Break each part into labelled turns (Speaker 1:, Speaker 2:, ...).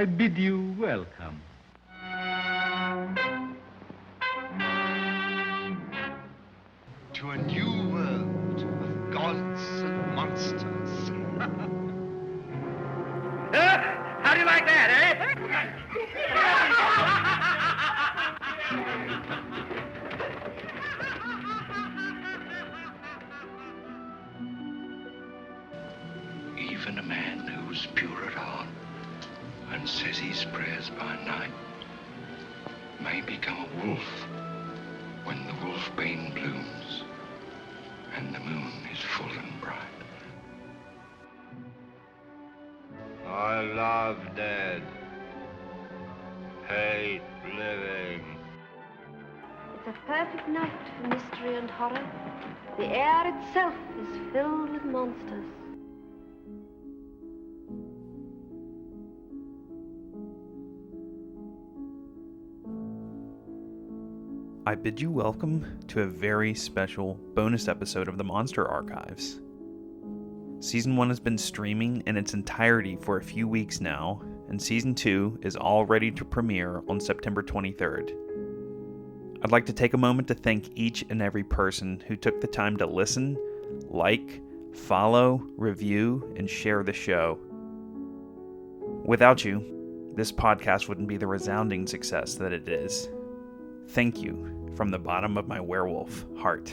Speaker 1: I bid you welcome.
Speaker 2: To a new world of gods and monsters.
Speaker 3: How do you like that, eh?
Speaker 4: Even a man who's pure at heart and says his prayers by night may become a wolf when the wolfbane blooms and the moon is full and bright.
Speaker 2: I love dead. Hate living.
Speaker 5: It's a perfect night for mystery and horror. The air itself is filled with monsters.
Speaker 6: I bid you welcome to a very special bonus episode of the Monster Archives. Season 1 has been streaming in its entirety for a few weeks now, and Season 2 is all ready to premiere on September 23rd. I'd like to take a moment to thank each and every person who took the time to listen, like, follow, review, and share the show. Without you, this podcast wouldn't be the resounding success that it is. Thank you from the bottom of my werewolf heart.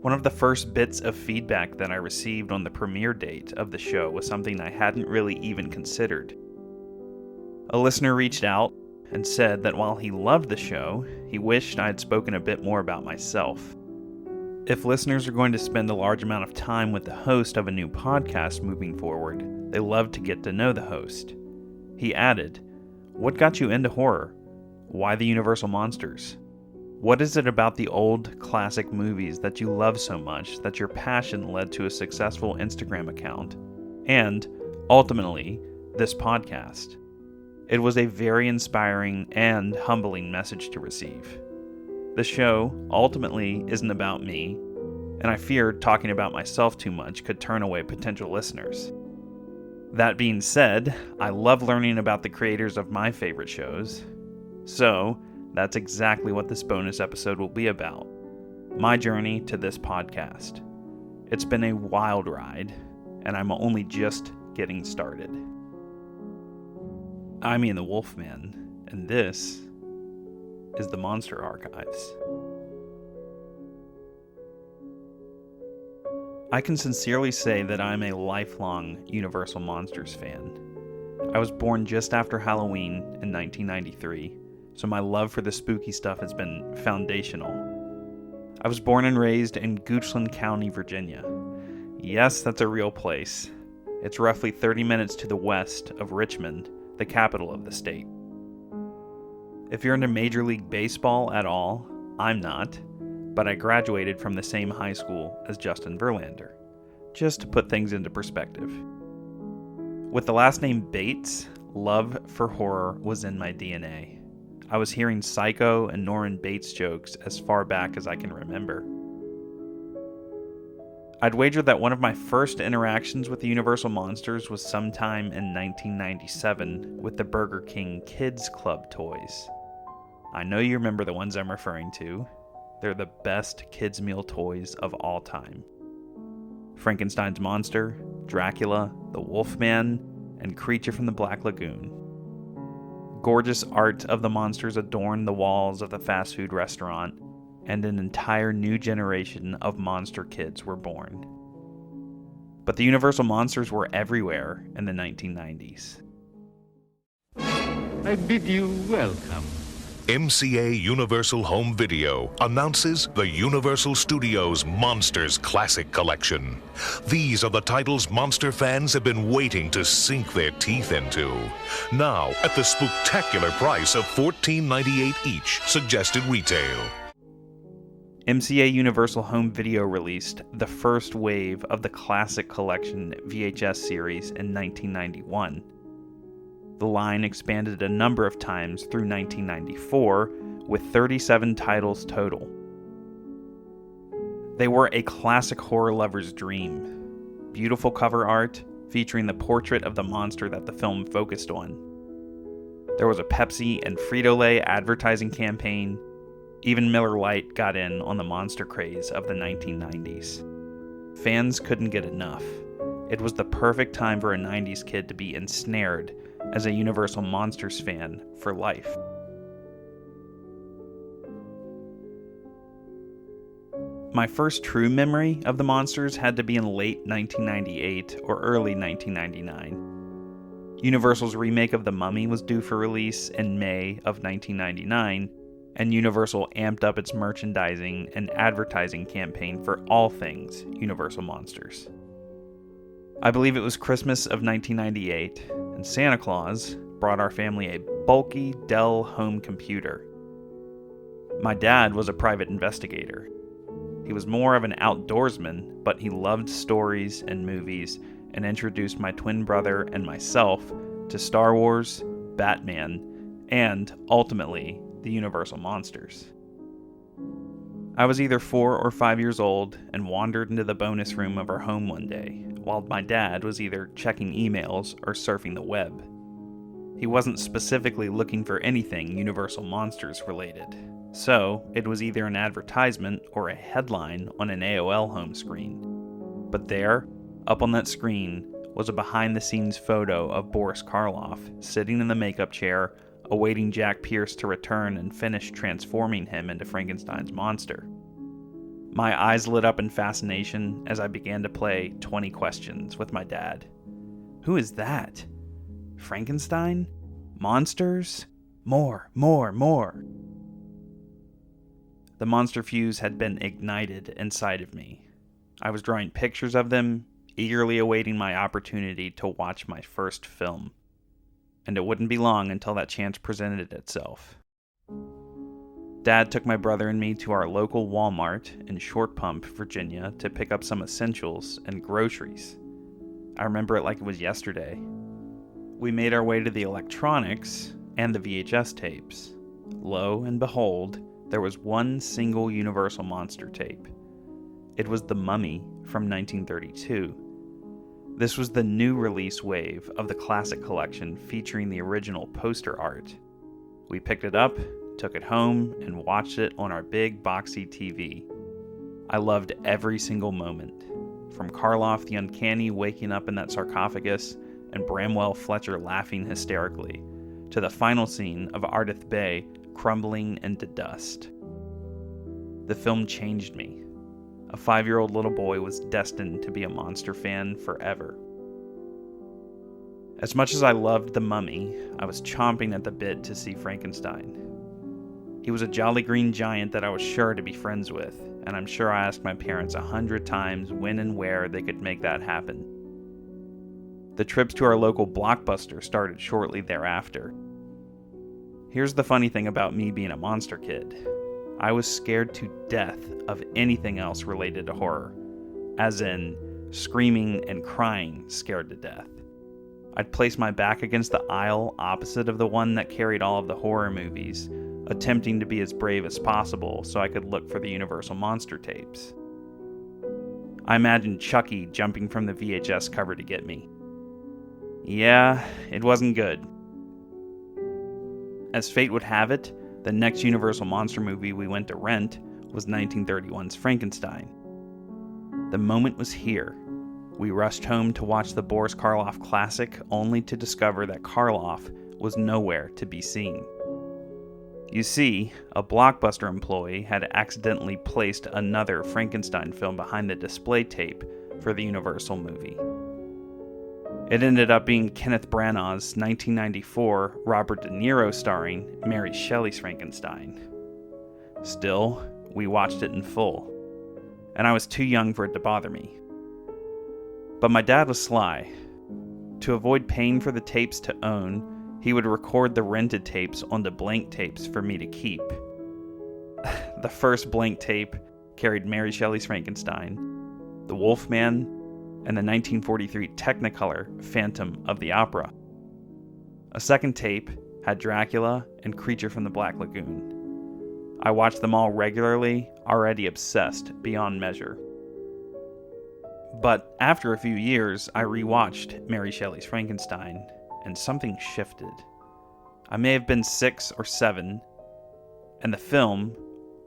Speaker 6: One of the first bits of feedback that I received on the premiere date of the show was something I hadn't really even considered. A listener reached out and said that while he loved the show, he wished I had spoken a bit more about myself. If listeners are going to spend a large amount of time with the host of a new podcast moving forward, they love to get to know the host. He added, "What got you into horror? Why the Universal Monsters? What is it about the old classic movies that you love so much that your passion led to a successful Instagram account? And, ultimately, this podcast?" It was a very inspiring and humbling message to receive. The show, ultimately, isn't about me, and I feared talking about myself too much could turn away potential listeners. That being said, I love learning about the creators of my favorite shows. So, that's exactly what this bonus episode will be about. My journey to this podcast. It's been a wild ride, and I'm only just getting started. I'm Ian the Wolfman, and this is the Monster Archives. I can sincerely say that I'm a lifelong Universal Monsters fan. I was born just after Halloween in 1993, so my love for the spooky stuff has been foundational. I was born and raised in Goochland County, Virginia. Yes, that's a real place. It's roughly 30 minutes to the west of Richmond, the capital of the state. If you're into Major League Baseball at all, I'm not, but I graduated from the same high school as Justin Verlander, just to put things into perspective. With the last name Bates, love for horror was in my DNA. I was hearing Psycho and Norman Bates jokes as far back as I can remember. I'd wager that one of my first interactions with the Universal Monsters was sometime in 1997 with the Burger King Kids Club toys. I know you remember the ones I'm referring to. They're the best kids' meal toys of all time. Frankenstein's monster, Dracula, the Wolfman, and Creature from the Black Lagoon. Gorgeous art of the monsters adorned the walls of the fast food restaurant, and an entire new generation of monster kids were born. But the Universal Monsters were everywhere in the 1990s.
Speaker 1: I bid you welcome.
Speaker 7: MCA Universal Home Video announces the Universal Studios Monsters Classic Collection. These are the titles monster fans have been waiting to sink their teeth into. Now, at the spectacular price of $14.98 each, suggested retail.
Speaker 6: MCA Universal Home Video released the first wave of the Classic Collection VHS series in 1991. The line expanded a number of times through 1994, with 37 titles total. They were a classic horror lover's dream. Beautiful cover art, featuring the portrait of the monster that the film focused on. There was a Pepsi and Frito-Lay advertising campaign. Even Miller Lite got in on the monster craze of the 1990s. Fans couldn't get enough. It was the perfect time for a 90s kid to be ensnared as a Universal Monsters fan for life. My first true memory of the monsters had to be in late 1998 or early 1999. Universal's remake of The Mummy was due for release in May of 1999, and Universal amped up its merchandising and advertising campaign for all things Universal Monsters. I believe it was Christmas of 1998, and Santa Claus brought our family a bulky Dell home computer. My dad was a private investigator. He was more of an outdoorsman, but he loved stories and movies and introduced my twin brother and myself to Star Wars, Batman, and, ultimately, the Universal Monsters. I was either 4 or 5 years old and wandered into the bonus room of our home one day, while my dad was either checking emails or surfing the web. He wasn't specifically looking for anything Universal Monsters related, so it was either an advertisement or a headline on an AOL home screen. But there, up on that screen, was a behind-the-scenes photo of Boris Karloff sitting in the makeup chair, awaiting Jack Pierce to return and finish transforming him into Frankenstein's monster. My eyes lit up in fascination as I began to play 20 Questions with my dad. Who is that? Frankenstein? Monsters? More. The monster fuse had been ignited inside of me. I was drawing pictures of them, eagerly awaiting my opportunity to watch my first film. And it wouldn't be long until that chance presented itself. Dad took my brother and me to our local Walmart in Short Pump, Virginia, to pick up some essentials and groceries. I remember it like it was yesterday. We made our way to the electronics and the VHS tapes. Lo and behold, there was one single Universal Monster tape. It was The Mummy from 1932. This was the new release wave of the classic collection featuring the original poster art. We picked it up, took it home, and watched it on our big boxy TV. I loved every single moment, from Karloff the Uncanny waking up in that sarcophagus and Bramwell Fletcher laughing hysterically, to the final scene of Ardith Bay crumbling into dust. The film changed me. A 5-year-old little boy was destined to be a monster fan forever. As much as I loved The Mummy, I was chomping at the bit to see Frankenstein. He was a jolly green giant that I was sure to be friends with, and I'm sure I asked my parents 100 times when and where they could make that happen. The trips to our local Blockbuster started shortly thereafter. Here's the funny thing about me being a monster kid. I was scared to death of anything else related to horror, as in screaming and crying scared to death. I'd place my back against the aisle opposite of the one that carried all of the horror movies, attempting to be as brave as possible so I could look for the Universal Monster tapes. I imagined Chucky jumping from the VHS cover to get me. Yeah, it wasn't good. As fate would have it, the next Universal Monster movie we went to rent was 1931's Frankenstein. The moment was here. We rushed home to watch the Boris Karloff classic, only to discover that Karloff was nowhere to be seen. You see, a Blockbuster employee had accidentally placed another Frankenstein film behind the display tape for the Universal movie. It ended up being Kenneth Branagh's 1994 Robert De Niro starring Mary Shelley's Frankenstein. Still, we watched it in full, and I was too young for it to bother me. But my dad was sly. To avoid paying for the tapes to own, he would record the rented tapes onto blank tapes for me to keep. The first blank tape carried Mary Shelley's Frankenstein, The Wolfman, and the 1943 Technicolor Phantom of the Opera. A second tape had Dracula and Creature from the Black Lagoon. I watched them all regularly, already obsessed beyond measure. But after a few years, I rewatched Mary Shelley's Frankenstein, and something shifted. I may have been 6 or 7, and the film,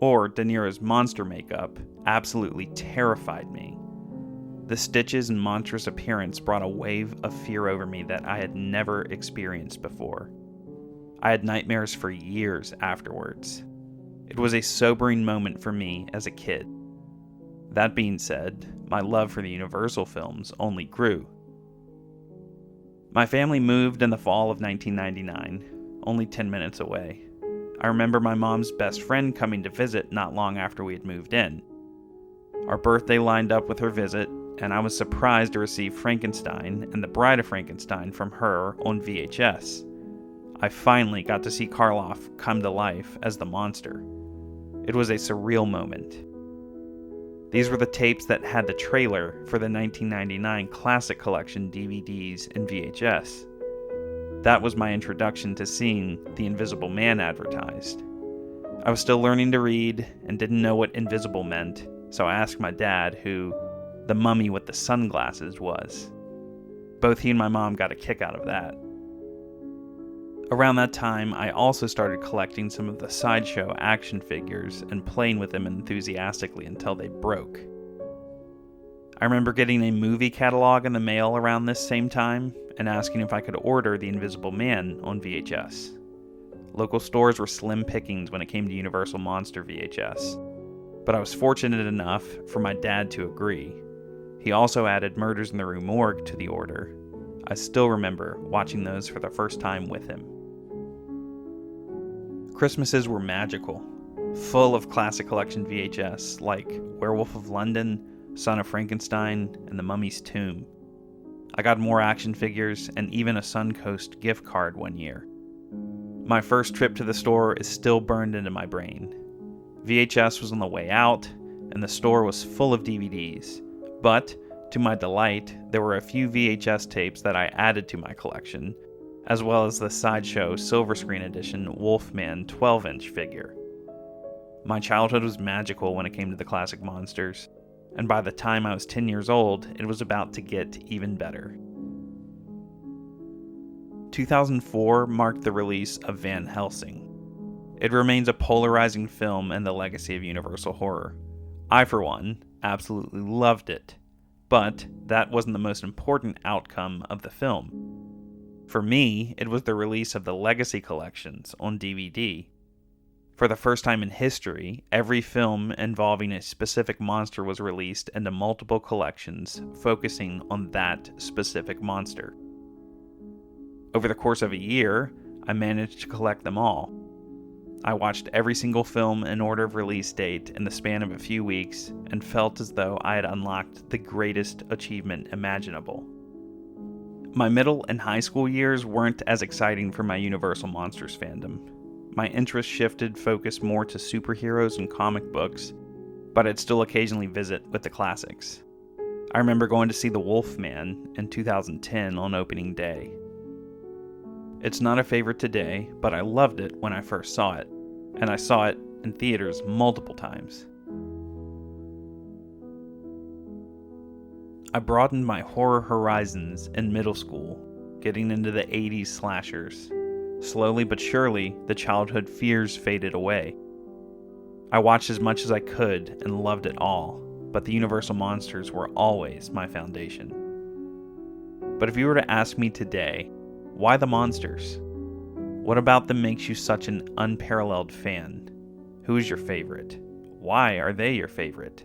Speaker 6: or De Niro's monster makeup, absolutely terrified me. The stitches and monstrous appearance brought a wave of fear over me that I had never experienced before. I had nightmares for years afterwards. It was a sobering moment for me as a kid. That being said, my love for the Universal films only grew. My family moved in the fall of 1999, only 10 minutes away. I remember my mom's best friend coming to visit not long after we had moved in. Our birthday lined up with her visit, and I was surprised to receive Frankenstein and The Bride of Frankenstein from her on VHS. I finally got to see Karloff come to life as the monster. It was a surreal moment. These were the tapes that had the trailer for the 1999 Classic Collection DVDs and VHS. That was my introduction to seeing The Invisible Man advertised. I was still learning to read and didn't know what invisible meant, so I asked my dad who the mummy with the sunglasses was. Both he and my mom got a kick out of that. Around that time, I also started collecting some of the Sideshow action figures and playing with them enthusiastically until they broke. I remember getting a movie catalog in the mail around this same time and asking if I could order The Invisible Man on VHS. Local stores were slim pickings when it came to Universal Monster VHS, but I was fortunate enough for my dad to agree. He also added Murders in the Rue Morgue to the order. I still remember watching those for the first time with him. Christmases were magical, full of classic collection VHS like Werewolf of London, Son of Frankenstein, and The Mummy's Tomb. I got more action figures and even a Suncoast gift card one year. My first trip to the store is still burned into my brain. VHS was on the way out, and the store was full of DVDs, but to my delight, there were a few VHS tapes that I added to my collection, as well as the Sideshow Silver Screen Edition Wolfman 12-inch figure. My childhood was magical when it came to the classic monsters, and by the time I was 10 years old, it was about to get even better. 2004 marked the release of Van Helsing. It remains a polarizing film in the legacy of Universal horror. I, for one, absolutely loved it, but that wasn't the most important outcome of the film. For me, it was the release of the Legacy collections on DVD. For the first time in history, every film involving a specific monster was released into multiple collections, focusing on that specific monster. Over the course of a year, I managed to collect them all. I watched every single film in order of release date in the span of a few weeks and felt as though I had unlocked the greatest achievement imaginable. My middle and high school years weren't as exciting for my Universal Monsters fandom. My interest shifted focus more to superheroes and comic books, but I'd still occasionally visit with the classics. I remember going to see The Wolfman in 2010 on opening day. It's not a favorite today, but I loved it when I first saw it, and I saw it in theaters multiple times. I broadened my horror horizons in middle school, getting into the 80s slashers. Slowly but surely, the childhood fears faded away. I watched as much as I could and loved it all, but the Universal Monsters were always my foundation. But if you were to ask me today, why the monsters? What about them makes you such an unparalleled fan? Who is your favorite? Why are they your favorite?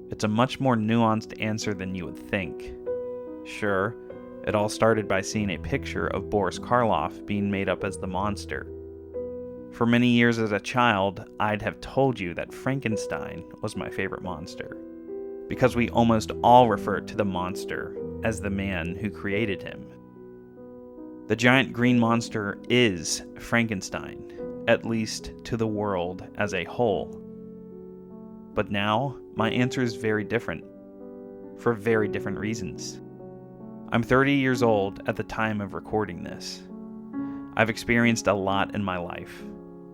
Speaker 6: It's a much more nuanced answer than you would think. Sure, it all started by seeing a picture of Boris Karloff being made up as the monster. For many years as a child, I'd have told you that Frankenstein was my favorite monster, because we almost all refer to the monster as the man who created him. The giant green monster is Frankenstein, at least to the world as a whole. But now, my answer is very different, for very different reasons. I'm 30 years old at the time of recording this. I've experienced a lot in my life,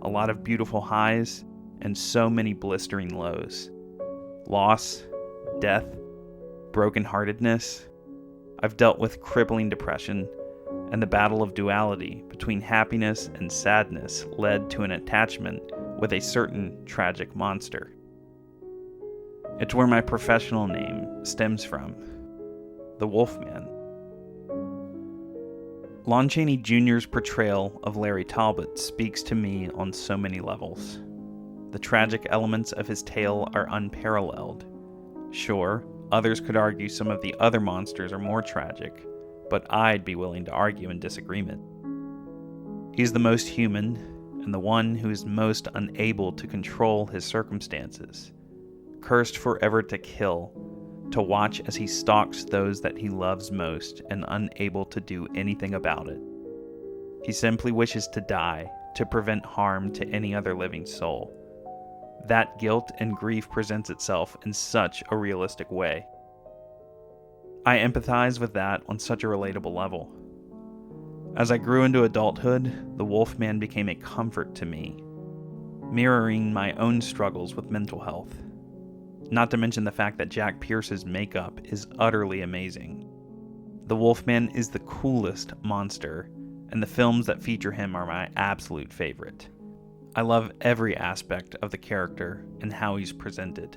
Speaker 6: a lot of beautiful highs and so many blistering lows. Loss, death, brokenheartedness. I've dealt with crippling depression, and the battle of duality between happiness and sadness led to an attachment with a certain tragic monster. It's where my professional name stems from, the Wolfman. Lon Chaney Jr.'s portrayal of Larry Talbot speaks to me on so many levels. The tragic elements of his tale are unparalleled. Sure, others could argue some of the other monsters are more tragic, but I'd be willing to argue in disagreement. He's the most human, and the one who is most unable to control his circumstances, cursed forever to kill, to watch as he stalks those that he loves most and unable to do anything about it. He simply wishes to die to prevent harm to any other living soul. That guilt and grief presents itself in such a realistic way. I empathize with that on such a relatable level. As I grew into adulthood, the Wolfman became a comfort to me, mirroring my own struggles with mental health. Not to mention the fact that Jack Pierce's makeup is utterly amazing. The Wolfman is the coolest monster, and the films that feature him are my absolute favorite. I love every aspect of the character and how he's presented.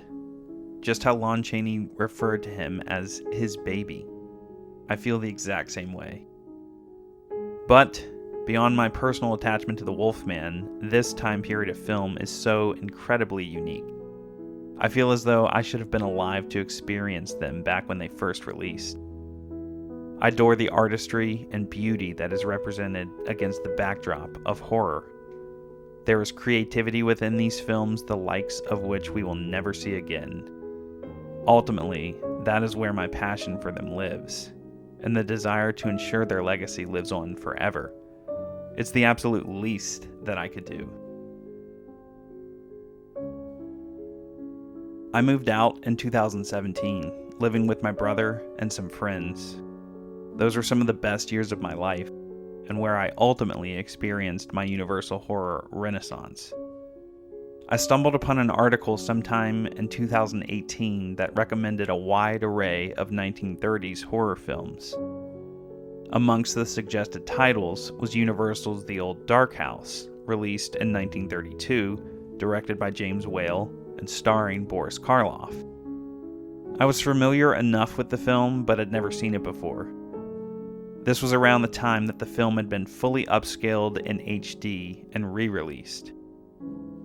Speaker 6: Just how Lon Chaney referred to him as his baby. I feel the exact same way. But, beyond my personal attachment to the Wolfman, this time period of film is so incredibly unique. I feel as though I should have been alive to experience them back when they first released. I adore the artistry and beauty that is represented against the backdrop of horror. There is creativity within these films the likes of which we will never see again. Ultimately, that is where my passion for them lives, and the desire to ensure their legacy lives on forever. It's the absolute least that I could do. I moved out in 2017, living with my brother and some friends. Those were some of the best years of my life, and where I ultimately experienced my Universal horror renaissance. I stumbled upon an article sometime in 2018 that recommended a wide array of 1930s horror films. Amongst the suggested titles was Universal's The Old Dark House, released in 1932, directed by James Whale, and starring Boris Karloff. I was familiar enough with the film, but had never seen it before. This was around the time that the film had been fully upscaled in HD and re-released.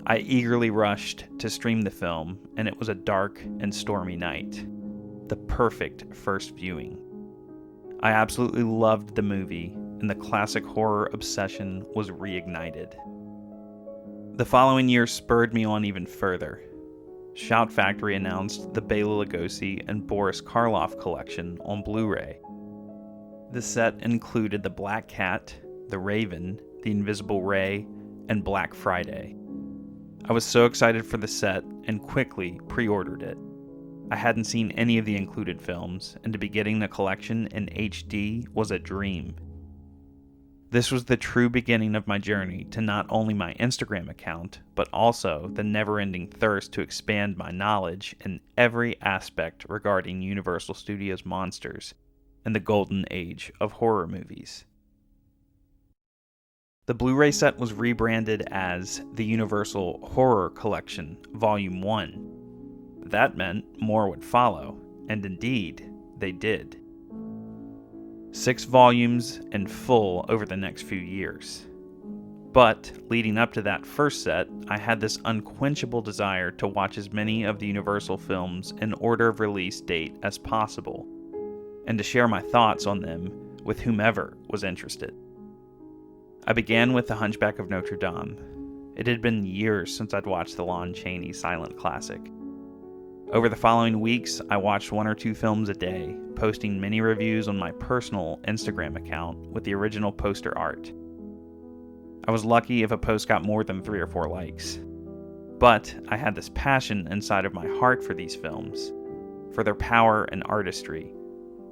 Speaker 6: I eagerly rushed to stream the film, and it was a dark and stormy night. The perfect first viewing. I absolutely loved the movie, and the classic horror obsession was reignited. The following year spurred me on even further. Shout Factory announced the Bela Lugosi and Boris Karloff collection on Blu-ray. The set included The Black Cat, The Raven, The Invisible Ray, and Black Friday. I was so excited for the set and quickly pre-ordered it. I hadn't seen any of the included films, and to be getting the collection in HD was a dream. This was the true beginning of my journey to not only my Instagram account, but also the never-ending thirst to expand my knowledge in every aspect regarding Universal Studios monsters and the golden age of horror movies. The Blu-ray set was rebranded as the Universal Horror Collection, Volume 1. That meant more would follow, and indeed, they did. 6 volumes in full over the next few years. But, leading up to that first set, I had this unquenchable desire to watch as many of the Universal films in order of release date as possible, and to share my thoughts on them with whomever was interested. I began with The Hunchback of Notre Dame. It had been years since I'd watched the Lon Chaney silent classic. Over the following weeks, I watched 1 or 2 films a day, posting many reviews on my personal Instagram account with the original poster art. I was lucky if a post got more than 3 or 4 likes. But I had this passion inside of my heart for these films, for their power and artistry,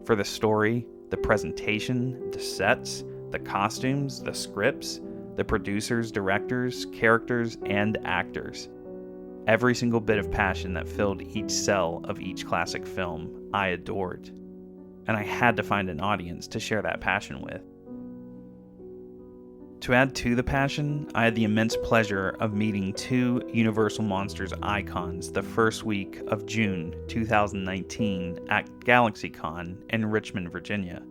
Speaker 6: for the story, the presentation, the sets, the costumes, the scripts, the producers, directors, characters, and actors. Every single bit of passion that filled each cell of each classic film, I adored. And I had to find an audience to share that passion with. To add to the passion, I had the immense pleasure of meeting two Universal Monsters icons the first week of June 2019 at GalaxyCon in Richmond, Virginia.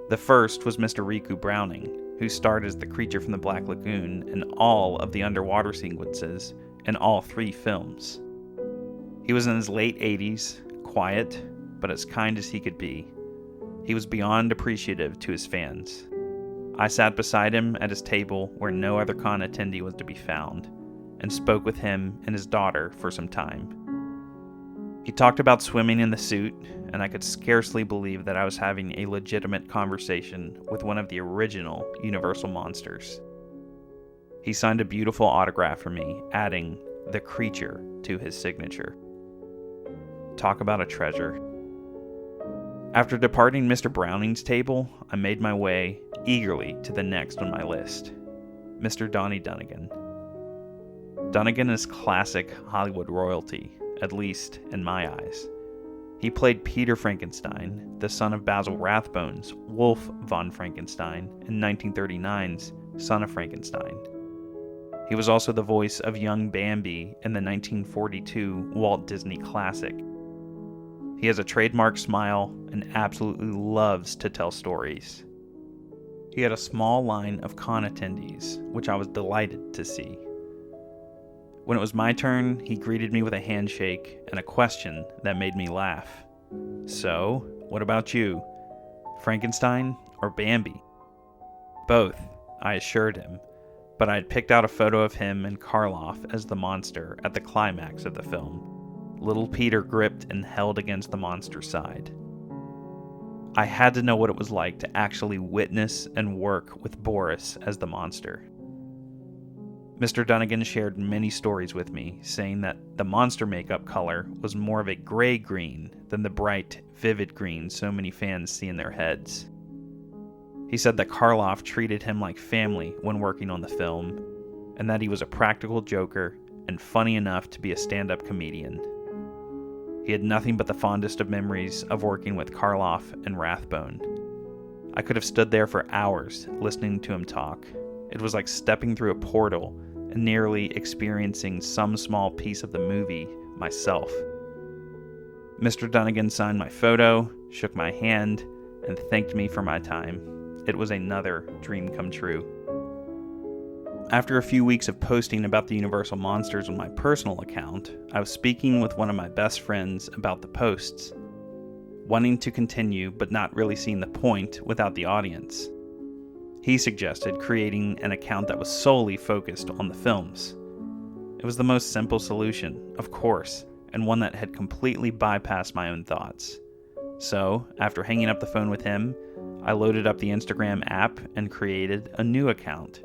Speaker 6: The first was Mr. Riku Browning, who starred as the creature from the Black Lagoon in all of the underwater sequences in all 3 films. He was in his late 80s, quiet, but as kind as he could be. He was beyond appreciative to his fans. I sat beside him at his table where no other con attendee was to be found, and spoke with him and his daughter for some time. He talked about swimming in the suit, and I could scarcely believe that I was having a legitimate conversation with one of the original Universal Monsters. He signed a beautiful autograph for me, adding "the creature" to his signature. Talk about a treasure. After departing Mr. Browning's table, I made my way eagerly to the next on my list, Mr. Donnie Dunnigan. Dunnigan is classic Hollywood royalty, at least in my eyes. He played Peter Frankenstein, the son of Basil Rathbone's Wolf von Frankenstein in 1939's Son of Frankenstein. He was also the voice of young Bambi in the 1942 Walt Disney classic. He has a trademark smile and absolutely loves to tell stories. He had a small line of con attendees, which I was delighted to see. When it was my turn, he greeted me with a handshake and a question that made me laugh. "So, what about you? Frankenstein or Bambi?" "Both," I assured him, but I had picked out a photo of him and Karloff as the monster at the climax of the film. Little Peter gripped and held against the monster's side. I had to know what it was like to actually witness and work with Boris as the monster. Mr. Dunnigan shared many stories with me, saying that the monster makeup color was more of a gray-green than the bright, vivid green so many fans see in their heads. He said that Karloff treated him like family when working on the film, and that he was a practical joker and funny enough to be a stand-up comedian. He had nothing but the fondest of memories of working with Karloff and Rathbone. I could have stood there for hours listening to him talk. It was like stepping through a portal and nearly experiencing some small piece of the movie myself. Mr. Dunnigan signed my photo, shook my hand, and thanked me for my time. It was another dream come true. After a few weeks of posting about the Universal Monsters on my personal account, I was speaking with one of my best friends about the posts, wanting to continue but not really seeing the point without the audience. He suggested creating an account that was solely focused on the films. It was the most simple solution, of course, and one that had completely bypassed my own thoughts. So, after hanging up the phone with him, I loaded up the Instagram app and created a new account.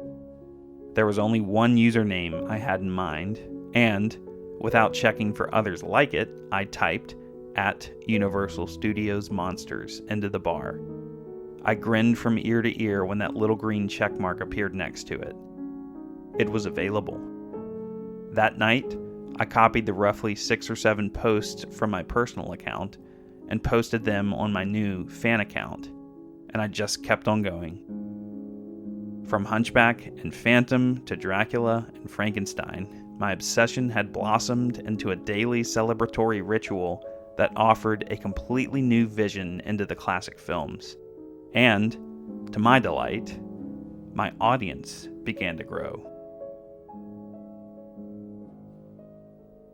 Speaker 6: There was only one username I had in mind, and, without checking for others like it, I typed @Universal Studios Monsters into the bar. I grinned from ear to ear when that little green check mark appeared next to it. It was available. That night, I copied the roughly 6 or 7 posts from my personal account and posted them on my new fan account, and I just kept on going. From Hunchback and Phantom to Dracula and Frankenstein, my obsession had blossomed into a daily celebratory ritual that offered a completely new vision into the classic films. And, to my delight, my audience began to grow.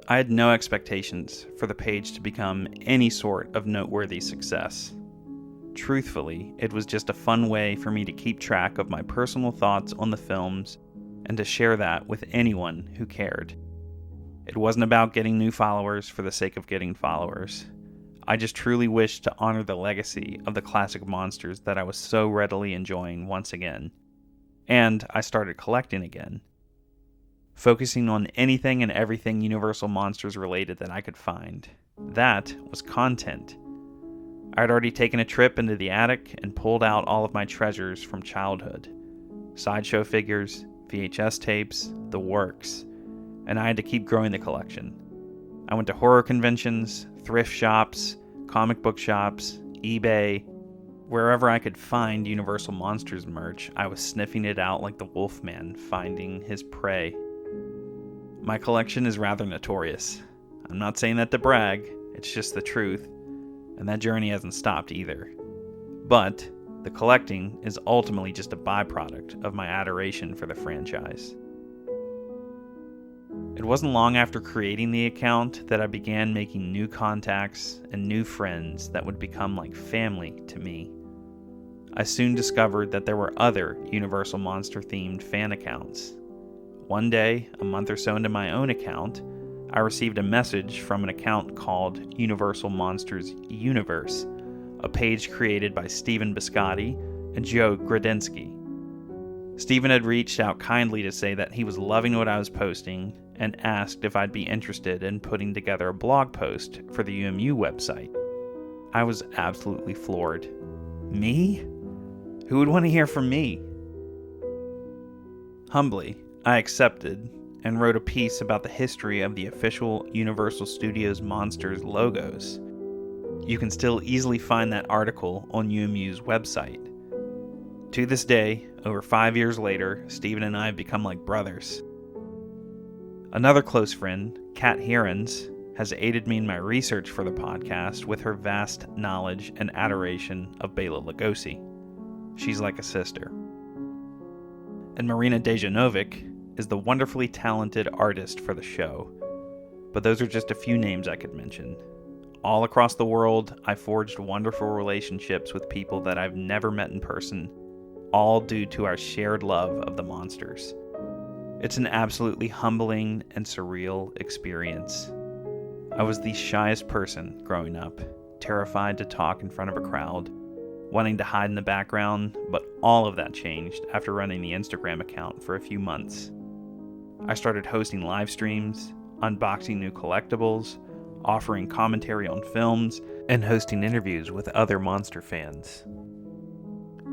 Speaker 6: I had no expectations for the page to become any sort of noteworthy success. Truthfully, it was just a fun way for me to keep track of my personal thoughts on the films and to share that with anyone who cared. It wasn't about getting new followers for the sake of getting followers. I just truly wished to honor the legacy of the classic monsters that I was so readily enjoying once again. And I started collecting again, focusing on anything and everything Universal Monsters related that I could find. That was content. I had already taken a trip into the attic and pulled out all of my treasures from childhood. Sideshow figures, VHS tapes, the works. and I had to keep growing the collection. I went to horror conventions, thrift shops, comic book shops, eBay. Wherever I could find Universal Monsters merch, I was sniffing it out like the Wolfman finding his prey. My collection is rather notorious. I'm not saying that to brag, it's just the truth, and that journey hasn't stopped either. But the collecting is ultimately just a byproduct of my adoration for the franchise. It wasn't long after creating the account that I began making new contacts and new friends that would become like family to me. I soon discovered that there were other Universal Monster-themed fan accounts. One day, a month or so into my own account, I received a message from an account called Universal Monsters Universe, a page created by Stephen Biscotti and Joe Gradinsky. Stephen had reached out kindly to say that he was loving what I was posting and asked if I'd be interested in putting together a blog post for the UMU website. I was absolutely floored. Me? Who would want to hear from me? Humbly, I accepted and wrote a piece about the history of the official Universal Studios Monsters logos. You can still easily find that article on UMU's website. To this day, over 5 years later, Stephen and I have become like brothers. Another close friend, Kat Herons, has aided me in my research for the podcast with her vast knowledge and adoration of Bela Lugosi. She's like a sister. And Marina Dejanovic is the wonderfully talented artist for the show. But those are just a few names I could mention. All across the world, I forged wonderful relationships with people that I've never met in person, all due to our shared love of the monsters. It's an absolutely humbling and surreal experience. I was the shyest person growing up, terrified to talk in front of a crowd, wanting to hide in the background, but all of that changed after running the Instagram account for a few months. I started hosting live streams, unboxing new collectibles, offering commentary on films, and hosting interviews with other monster fans.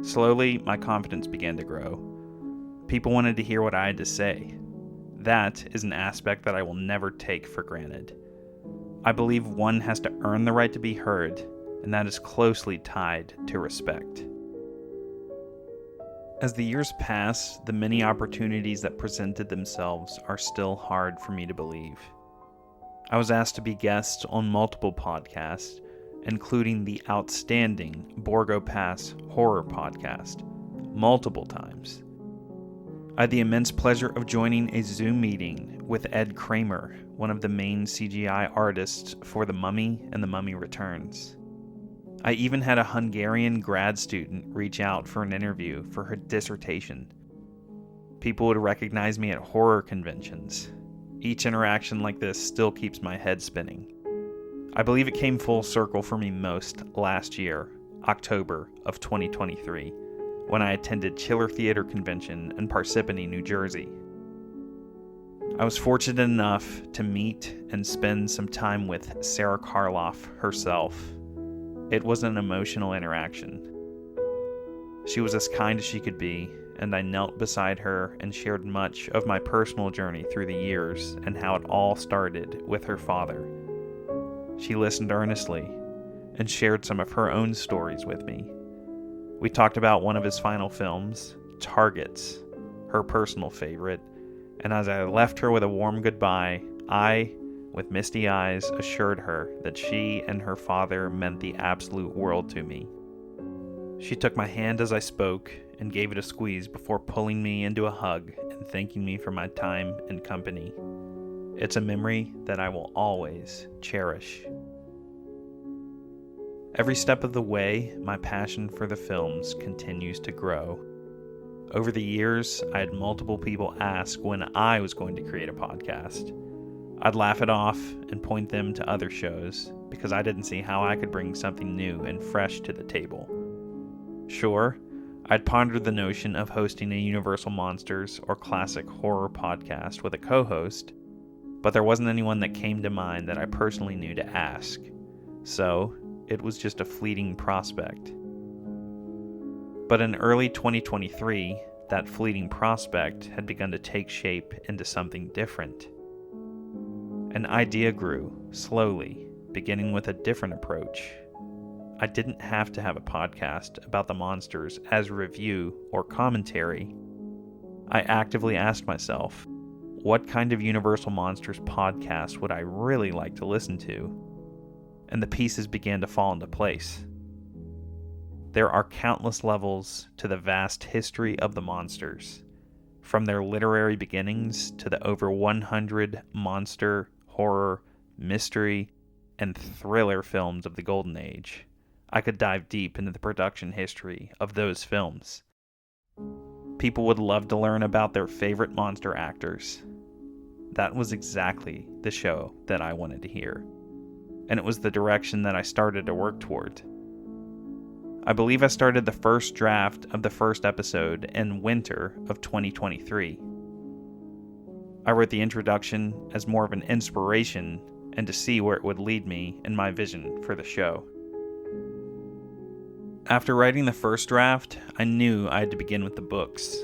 Speaker 6: Slowly, my confidence began to grow. People wanted to hear what I had to say. That is an aspect that I will never take for granted. I believe one has to earn the right to be heard, and that is closely tied to respect. As the years pass, the many opportunities that presented themselves are still hard for me to believe. I was asked to be guest on multiple podcasts, including the outstanding Borgo Pass horror podcast, multiple times. I had the immense pleasure of joining a Zoom meeting with Ed Kramer, one of the main CGI artists for The Mummy and The Mummy Returns. I even had a Hungarian grad student reach out for an interview for her dissertation. People would recognize me at horror conventions. Each interaction like this still keeps my head spinning. I believe it came full circle for me most last year, October of 2023, when I attended Chiller Theater Convention in Parsippany, New Jersey. I was fortunate enough to meet and spend some time with Sarah Karloff herself. It was an emotional interaction. She was as kind as she could be, and I knelt beside her and shared much of my personal journey through the years and how it all started with her father. She listened earnestly and shared some of her own stories with me. We talked about one of his final films, Targets, her personal favorite, and as I left her with a warm goodbye, I, with misty eyes, assured her that she and her father meant the absolute world to me. She took my hand as I spoke and gave it a squeeze before pulling me into a hug and thanking me for my time and company. It's a memory that I will always cherish. Every step of the way, my passion for the films continues to grow. Over the years, I had multiple people ask when I was going to create a podcast. I'd laugh it off and point them to other shows because I didn't see how I could bring something new and fresh to the table. Sure, I'd pondered the notion of hosting a Universal Monsters or classic horror podcast with a co-host, but there wasn't anyone that came to mind that I personally knew to ask, so it was just a fleeting prospect. But in early 2023, that fleeting prospect had begun to take shape into something different. An idea grew, slowly, beginning with a different approach. I didn't have to have a podcast about the monsters as review or commentary. I actively asked myself, what kind of Universal Monsters podcast would I really like to listen to? And the pieces began to fall into place. There are countless levels to the vast history of the monsters, from their literary beginnings to the over 100 monster, horror, mystery, and thriller films of the Golden Age. I could dive deep into the production history of those films. People would love to learn about their favorite monster actors. That was exactly the show that I wanted to hear, and it was the direction that I started to work toward. I believe I started the first draft of the first episode in winter of 2023. I wrote the introduction as more of an inspiration and to see where it would lead me in my vision for the show. After writing the first draft, I knew I had to begin with the books,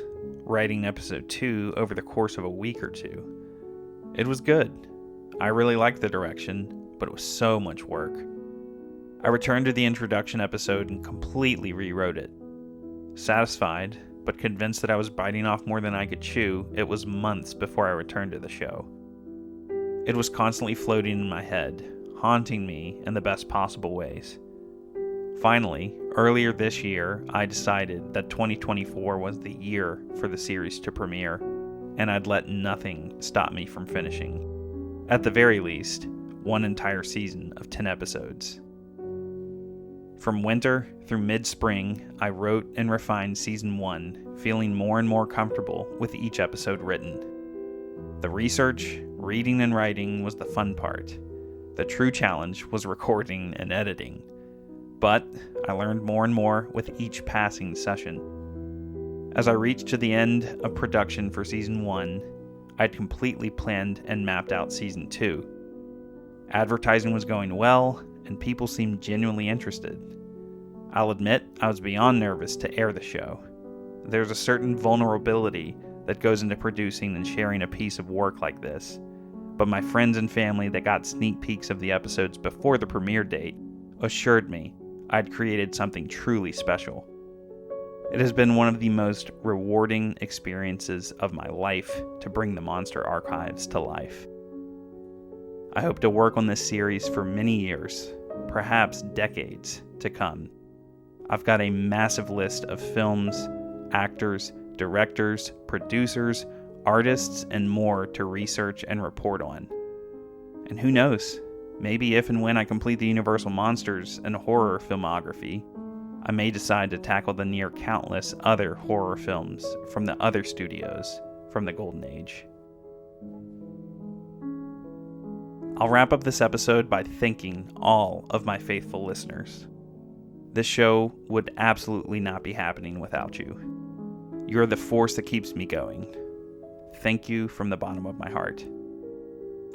Speaker 6: writing episode 2 over the course of a week or two. It was good. I really liked the direction, but it was so much work. I returned to the introduction episode and completely rewrote it. Satisfied, but convinced that I was biting off more than I could chew, it was months before I returned to the show. It was constantly floating in my head, haunting me in the best possible ways. Finally, earlier this year, I decided that 2024 was the year for the series to premiere, and I'd let nothing stop me from finishing. At the very least, one entire season of 10 episodes. From winter through mid-spring, I wrote and refined Season 1, feeling more and more comfortable with each episode written. The research, reading, and writing was the fun part. The true challenge was recording and editing. But I learned more and more with each passing session. As I reached to the end of production for Season 1, I'd completely planned and mapped out Season 2. Advertising was going well, and people seemed genuinely interested. I'll admit, I was beyond nervous to air the show. There's a certain vulnerability that goes into producing and sharing a piece of work like this, but my friends and family that got sneak peeks of the episodes before the premiere date assured me I'd created something truly special. It has been one of the most rewarding experiences of my life to bring the Monster Archives to life. I hope to work on this series for many years, perhaps decades, to come. I've got a massive list of films, actors, directors, producers, artists, and more to research and report on. And who knows, maybe if and when I complete the Universal Monsters and horror filmography, I may decide to tackle the near countless other horror films from the other studios from the Golden Age. I'll wrap up this episode by thanking all of my faithful listeners. This show would absolutely not be happening without you. You're the force that keeps me going. Thank you from the bottom of my heart.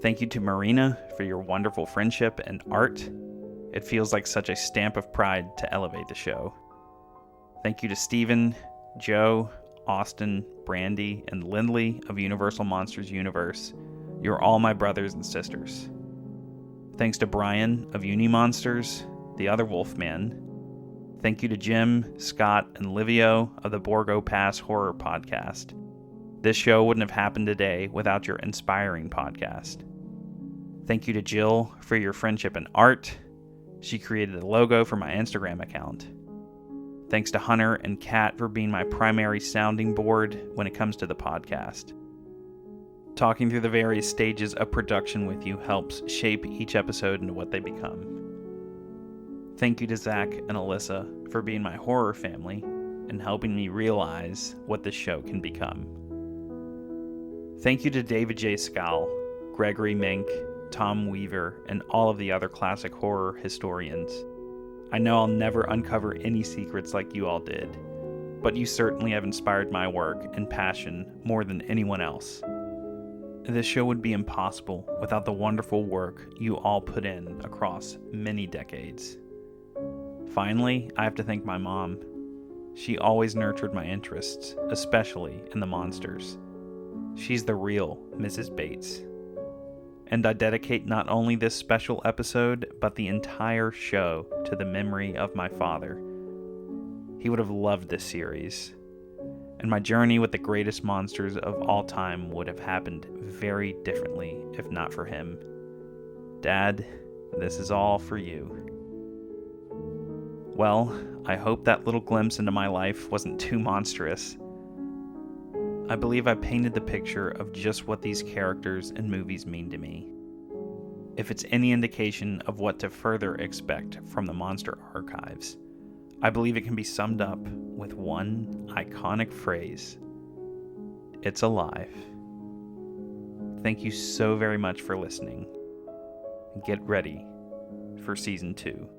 Speaker 6: Thank you to Marina for your wonderful friendship and art. It feels like such a stamp of pride to elevate the show. Thank you to Steven, Joe, Austin, Brandy, and Lindley of Universal Monsters Universe. You're all my brothers and sisters. Thanks to Brian of Unimonsters, the other Wolfman. Thank you to Jim, Scott, and Livio of the Borgo Pass Horror Podcast. This show wouldn't have happened today without your inspiring podcast. Thank you to Jill for your friendship and art. She created the logo for my Instagram account. Thanks to Hunter and Kat for being my primary sounding board when it comes to the podcast. Talking through the various stages of production with you helps shape each episode into what they become. Thank you to Zach and Alyssa for being my horror family and helping me realize what this show can become. Thank you to David J. Scowl, Gregory Mink, Tom Weaver, and all of the other classic horror historians. I know I'll never uncover any secrets like you all did, but you certainly have inspired my work and passion more than anyone else. This show would be impossible without the wonderful work you all put in across many decades. Finally, I have to thank my mom. She always nurtured my interests, especially in the monsters. She's the real Mrs. Bates. and I dedicate not only this special episode, but the entire show to the memory of my father. He would have loved this series, and my journey with the greatest monsters of all time would have happened very differently if not for him. Dad, this is all for you. Well, I hope that little glimpse into my life wasn't too monstrous. I believe I painted the picture of just what these characters and movies mean to me. If it's any indication of what to further expect from the Monster Archives, I believe it can be summed up with one iconic phrase: it's alive. Thank you so very much for listening. Get ready for Season 2.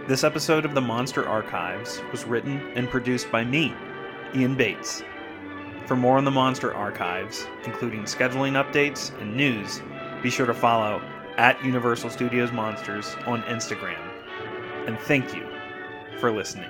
Speaker 6: This episode of the Monster Archives was written and produced by me, Ian Bates. For more on the Monster Archives, including scheduling updates and news, be sure to follow @Universal Studios Monsters on Instagram. And thank you for listening.